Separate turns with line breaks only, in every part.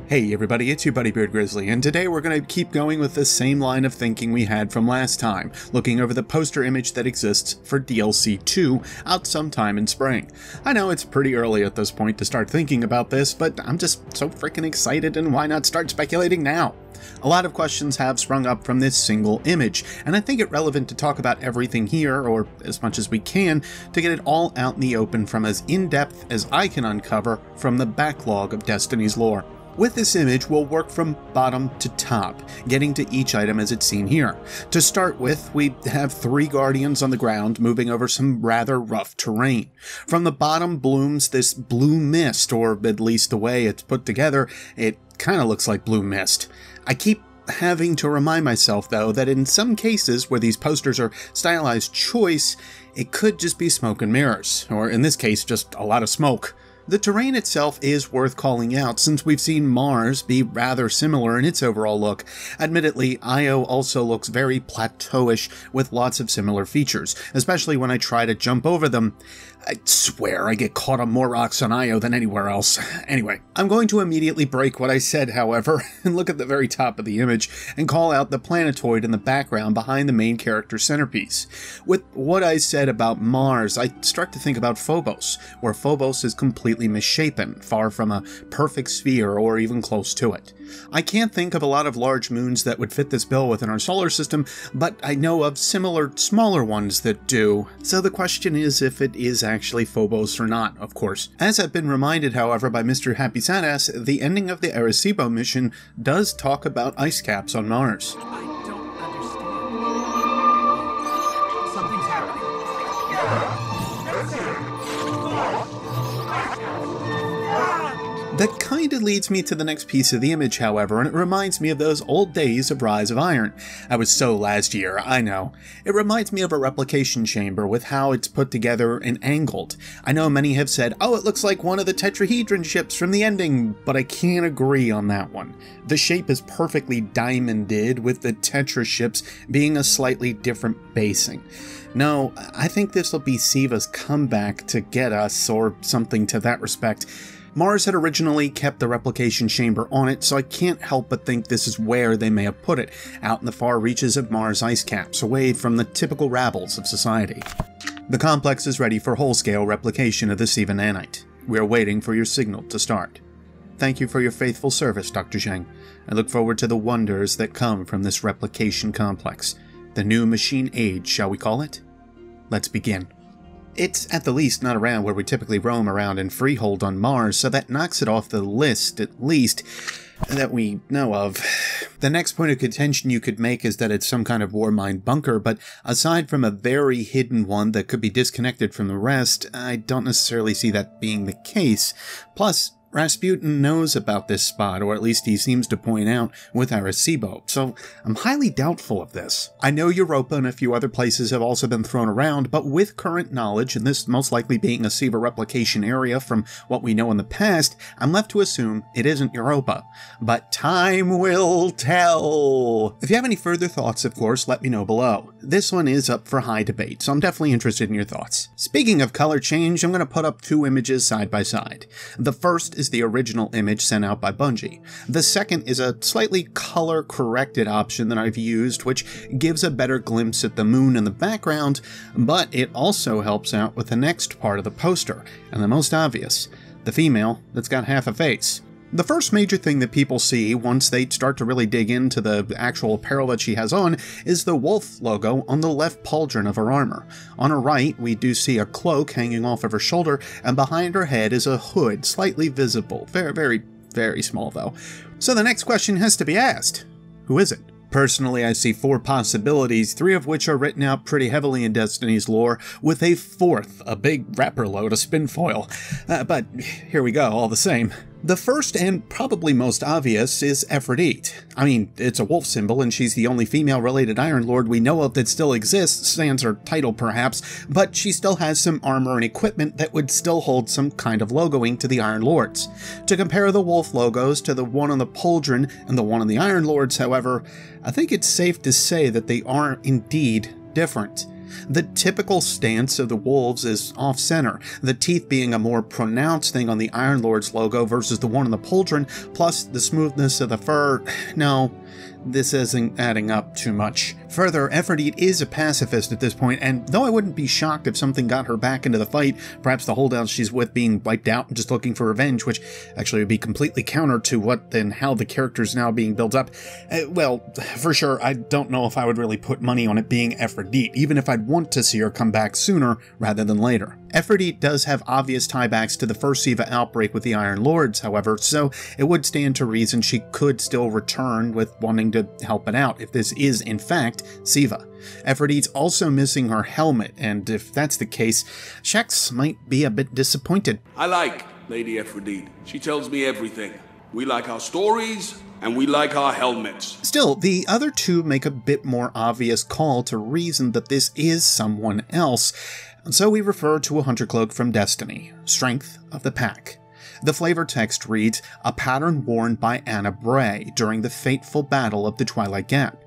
Hey everybody, it's your buddy Beard Grizzly, and today we're going to keep going with the same line of thinking we had from last time, looking over the poster image that exists for DLC2 out sometime in spring. I know it's pretty early at this point to start thinking about this, but I'm just so freaking excited, and why not start speculating now? A lot of questions have sprung up from this single image, and I think it relevant to talk about everything here, or as much as we can, to get it all out in the open from as in-depth as I can uncover from the backlog of Destiny's lore. With this image, we'll work from bottom to top, getting to each item as it's seen here. To start with, we have 3 guardians on the ground moving over some rather rough terrain. From the bottom blooms this blue mist, or at least the way it's put together, it kind of looks like blue mist. I keep having to remind myself, though, that in some cases where these posters are stylized choice, it could just be smoke and mirrors, or in this case, just a lot of smoke. The terrain itself is worth calling out, since we've seen Mars be rather similar in its overall look. Admittedly, Io also looks very plateauish with lots of similar features, especially when I try to jump over them. I swear I get caught on more rocks on Io than anywhere else. Anyway, I'm going to immediately break what I said, however, and look at the very top of the image and call out the planetoid in the background behind the main character centerpiece. With what I said about Mars, I start to think about Phobos, where Phobos is completely misshapen, far from a perfect sphere or even close to it. I can't think of a lot of large moons that would fit this bill within our solar system, but I know of similar smaller ones that do. So the question is if it is actually Phobos or not, of course. As I've been reminded, however, by Mr. Happy Sadass, the ending of the Arecibo mission does talk about ice caps on Mars.
I don't understand. Something's happening.
That kinda leads me to the next piece of the image, however, and it reminds me of those old days of Rise of Iron. I was so last year, I know. It reminds me of a replication chamber with how it's put together and angled. I know many have said, oh, it looks like one of the tetrahedron ships from the ending, but I can't agree on that one. The shape is perfectly diamonded, with the tetra ships being a slightly different basing. No, I think this will be Siva's comeback to get us, or something to that respect. Mars had originally kept the replication chamber on it, so I can't help but think this is where they may have put it, out in the far reaches of Mars ice caps, away from the typical rabbles of society. The complex is ready for whole-scale replication of the Siva nanite. We are waiting for your signal to start. Thank you for your faithful service, Dr. Zheng. I look forward to the wonders that come from this replication complex. The new machine age, shall we call it? Let's begin. It's at the least not around where we typically roam around in freehold on Mars, so that knocks it off the list, at least, that we know of. The next point of contention you could make is that it's some kind of war-mined bunker, but aside from a very hidden one that could be disconnected from the rest, I don't necessarily see that being the case. Plus, Rasputin knows about this spot, or at least he seems to point out with Arecibo, so I'm highly doubtful of this. I know Europa and a few other places have also been thrown around, but with current knowledge, and this most likely being a Siva replication area from what we know in the past, I'm left to assume it isn't Europa. But time will tell! If you have any further thoughts, of course, let me know below. This one is up for high debate, so I'm definitely interested in your thoughts. Speaking of color change, I'm going to put up 2 images side by side. The first is the original image sent out by Bungie. The second is a slightly color-corrected option that I've used, which gives a better glimpse at the moon in the background, but it also helps out with the next part of the poster, and the most obvious, the female that's got half a face. The first major thing that people see once they start to really dig into the actual apparel that she has on is the wolf logo on the left pauldron of her armor. On her right, we do see a cloak hanging off of her shoulder, and behind her head is a hood, slightly visible. Very, very small though. So the next question has to be asked. Who is it? Personally, I see 4 possibilities, 3 of which are written out pretty heavily in Destiny's lore, with a 4th, a big wrapper load of spin foil. But here we go, all the same. The first and probably most obvious is Aphrodite. I mean, it's a wolf symbol and she's the only female-related Iron Lord we know of that still exists, sans her title perhaps, but she still has some armor and equipment that would still hold some kind of logoing to the Iron Lords. To compare the wolf logos to the one on the pauldron and the one on the Iron Lords, however, I think it's safe to say that they are indeed different. The typical stance of the wolves is off-center, the teeth being a more pronounced thing on the Iron Lord's logo versus the one on the pauldron, plus the smoothness of the fur. No, this isn't adding up too much. Further, Aphrodite is a pacifist at this point, and though I wouldn't be shocked if something got her back into the fight, perhaps the holdouts she's with being wiped out and just looking for revenge, which actually would be completely counter to what and how the character's now being built up. Well, for sure, I don't know if I would really put money on it being Aphrodite, even if I'd want to see her come back sooner rather than later. Aphrodite does have obvious tiebacks to the first Siva outbreak with the Iron Lords, however, so it would stand to reason she could still return with wanting to help it out if this is, in fact, Siva. Aphrodite's also missing her helmet, and if that's the case, Shax might be a bit disappointed.
I like Lady Aphrodite. She tells me everything. We like our stories, and we like our helmets.
Still, the other two make a bit more obvious call to reason that this is someone else, and so we refer to a hunter cloak from Destiny, Strength of the Pack. The flavor text reads, a pattern worn by Ana Bray during the fateful battle of the Twilight Gap.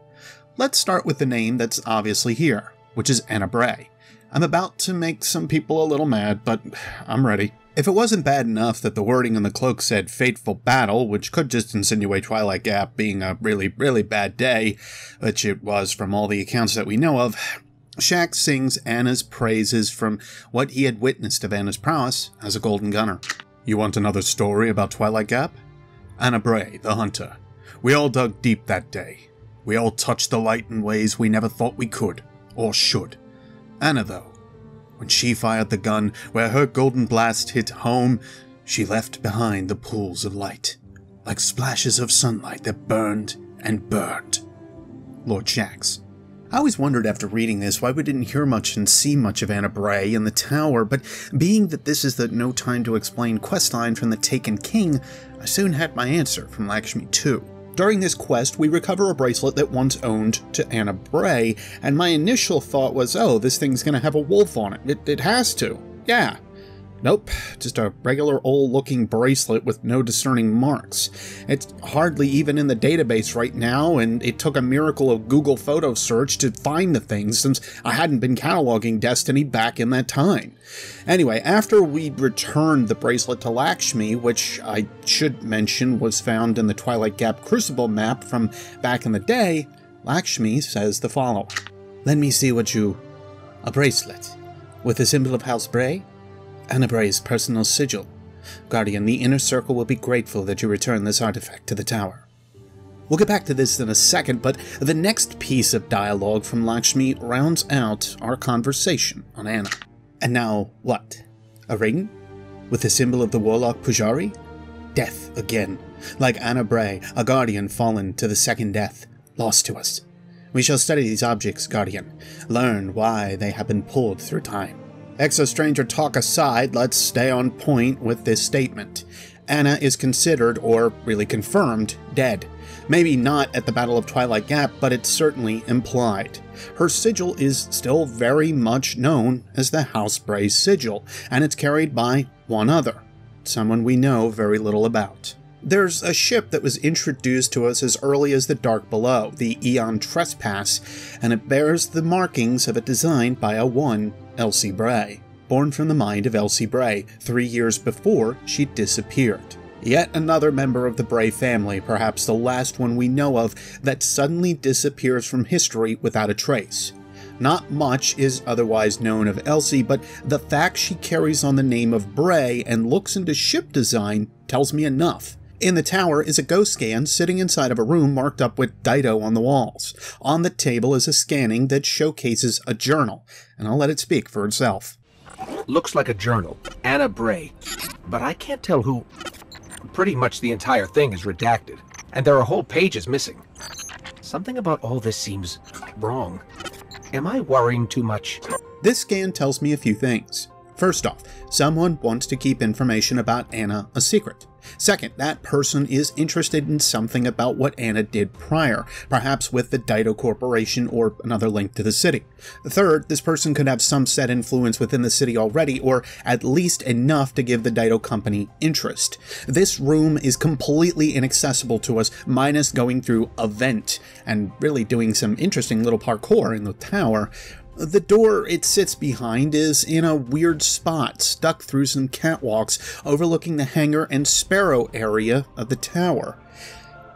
Let's start with the name that's obviously here, which is Ana Bray. I'm about to make some people a little mad, but I'm ready. If it wasn't bad enough that the wording on the cloak said fateful battle, which could just insinuate Twilight Gap being a really, really bad day, which it was from all the accounts that we know of, Shax sings Anna's praises from what he had witnessed of Anna's prowess as a golden gunner. You want another story about Twilight Gap? Ana Bray, the hunter. We all dug deep that day. We all touched the light in ways we never thought we could, or should. Anna, though, when she fired the gun where her golden blast hit home, she left behind the pools of light, like splashes of sunlight that burned and burned. Lord Shax. I always wondered after reading this why we didn't hear much and see much of Ana Bray in the tower, but being that this is the No Time to Explain questline from the Taken King, I soon had my answer from Lakshmi 2. During this quest, we recover a bracelet that once owned to Ana Bray, and my initial thought was, oh, this thing's gonna have a wolf on it. It has to. Yeah. Nope, just a regular old-looking bracelet with no discerning marks. It's hardly even in the database right now, and it took a miracle of Google photo search to find the thing since I hadn't been cataloging Destiny back in that time. Anyway, after we'd returned the bracelet to Lakshmi, which I should mention was found in the Twilight Gap Crucible map from back in the day, Lakshmi says the following. Let me see what you... A bracelet. With the symbol of House Bray? Ana Bray's personal sigil. Guardian, the Inner Circle will be grateful that you return this artifact to the tower. We'll get back to this in a second, but the next piece of dialogue from Lakshmi rounds out our conversation on Anna. And now, what? A ring? With the symbol of the Warlock Pujari? Death again. Like Ana Bray, a Guardian fallen to the second death, lost to us. We shall study these objects, Guardian. Learn why they have been pulled through time. Exo-Stranger talk aside, let's stay on point with this statement. Anna is considered, or really confirmed, dead. Maybe not at the Battle of Twilight Gap, but it's certainly implied. Her sigil is still very much known as the House Bray sigil, and it's carried by one other, someone we know very little about. There's a ship that was introduced to us as early as the Dark Below, the Aeon Trespass, and it bears the markings of it designed by a one Elsie Bray, born from the mind of Elsie Bray 3 years before she disappeared. Yet another member of the Bray family, perhaps the last one we know of, that suddenly disappears from history without a trace. Not much is otherwise known of Elsie, but the fact she carries on the name of Bray and looks into ship design tells me enough. In the tower is a ghost scan sitting inside of a room marked up with Dido on the walls. On the table is a scanning that showcases a journal, and I'll let it speak for itself.
Looks like a journal. Ana Bray. But I can't tell who... Pretty much the entire thing is redacted, and there are whole pages missing. Something about all this seems wrong. Am I worrying too much?
This scan tells me a few things. First off, someone wants to keep information about Anna a secret. Second, that person is interested in something about what Anna did prior, perhaps with the Dido Corporation or another link to the city. Third, this person could have some set influence within the city already, or at least enough to give the Dido Company interest. This room is completely inaccessible to us, minus going through a vent, and really doing some interesting little parkour in the tower. The door it sits behind is in a weird spot, stuck through some catwalks overlooking the hangar and sparrow area of the tower.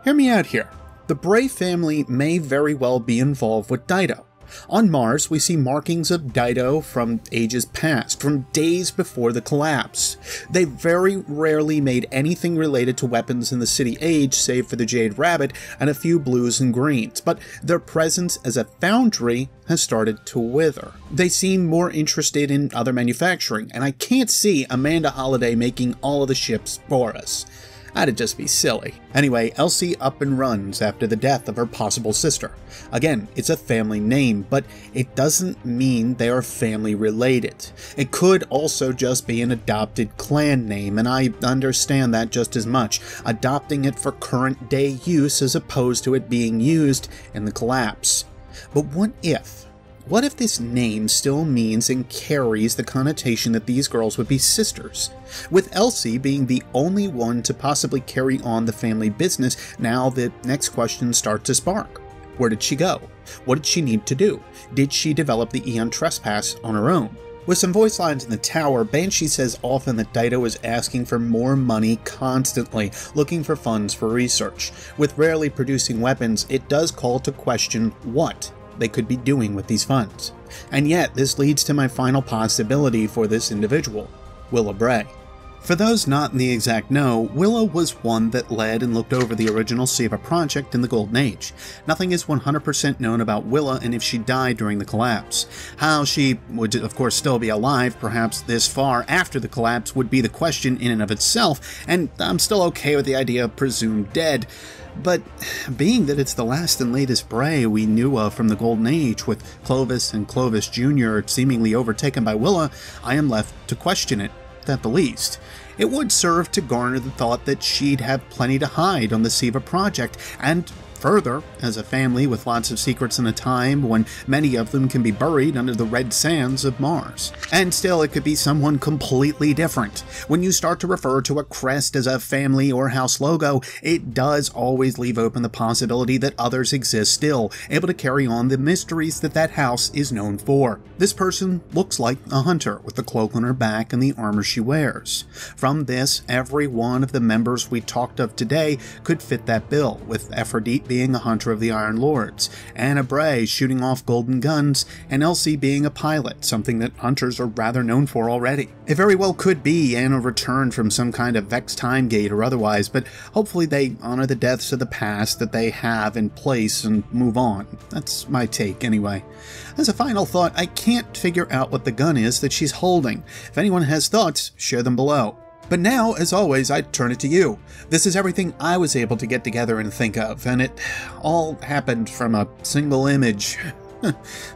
Hear me out here. The Bray family may very well be involved with Dido. On Mars, we see markings of Dido from ages past, from days before the collapse. They very rarely made anything related to weapons in the city age, save for the Jade Rabbit and a few blues and greens, but their presence as a foundry has started to wither. They seem more interested in other manufacturing, and I can't see Amanda Holliday making all of the ships for us. That'd just be silly. Anyway, Elsie up and runs after the death of her possible sister. Again, it's a family name, but it doesn't mean they are family related. It could also just be an adopted clan name, and I understand that just as much, adopting it for current day use as opposed to it being used in the collapse. But what if? What if this name still means and carries the connotation that these girls would be sisters? With Elsie being the only one to possibly carry on the family business, now the next questions start to spark. Where did she go? What did she need to do? Did she develop the Aeon Trespass on her own? With some voice lines in the tower, Banshee says often that Dido is asking for more money constantly, looking for funds for research. With rarely producing weapons, it does call to question what they could be doing with these funds. And yet, this leads to my final possibility for this individual, Willa Bray. For those not in the exact know, Willa was one that led and looked over the original SIVA project in the Golden Age. Nothing is 100% known about Willa and if she died during the collapse. How she would of course still be alive, perhaps this far after the collapse, would be the question in and of itself, and I'm still okay with the idea of presumed dead. But being that it's the last and latest Bray we knew of from the Golden Age, with Clovis and Clovis Jr. seemingly overtaken by Willa, I am left to question it, at the least. It would serve to garner the thought that she'd have plenty to hide on the SIVA project, and further, as a family with lots of secrets in a time when many of them can be buried under the red sands of Mars. And still, it could be someone completely different. When you start to refer to a crest as a family or house logo, it does always leave open the possibility that others exist still, able to carry on the mysteries that that house is known for. This person looks like a hunter with the cloak on her back and the armor she wears. From this, every one of the members we talked of today could fit that bill, with Aphrodite being a hunter of the Iron Lords, Ana Bray shooting off golden guns, and Elsie being a pilot, something that hunters are rather known for already. It very well could be Ana returned from some kind of Vex time gate or otherwise, but hopefully they honor the deaths of the past that they have in place and move on. That's my take anyway. As a final thought, I can't figure out what the gun is that she's holding. If anyone has thoughts, share them below. But now, as always, I turn it to you. This is everything I was able to get together and think of, and it all happened from a single image.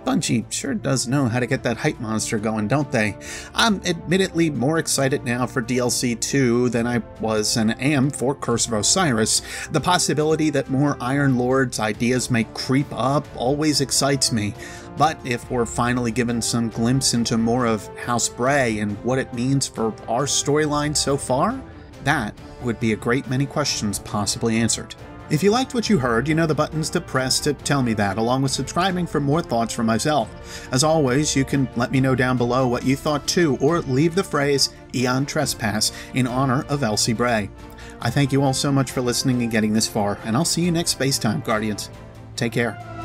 Bungie sure does know how to get that hype monster going, don't they? I'm admittedly more excited now for DLC 2 than I was and am for Curse of Osiris. The possibility that more Iron Lords ideas may creep up always excites me. But if we're finally given some glimpse into more of House Bray and what it means for our storyline so far, that would be a great many questions possibly answered. If you liked what you heard, you know the buttons to press to tell me that, along with subscribing for more thoughts from myself. As always, you can let me know down below what you thought too, or leave the phrase Aeon Trespass in honor of Elsie Bray. I thank you all so much for listening and getting this far, and I'll see you next Spacetime, Guardians. Take care.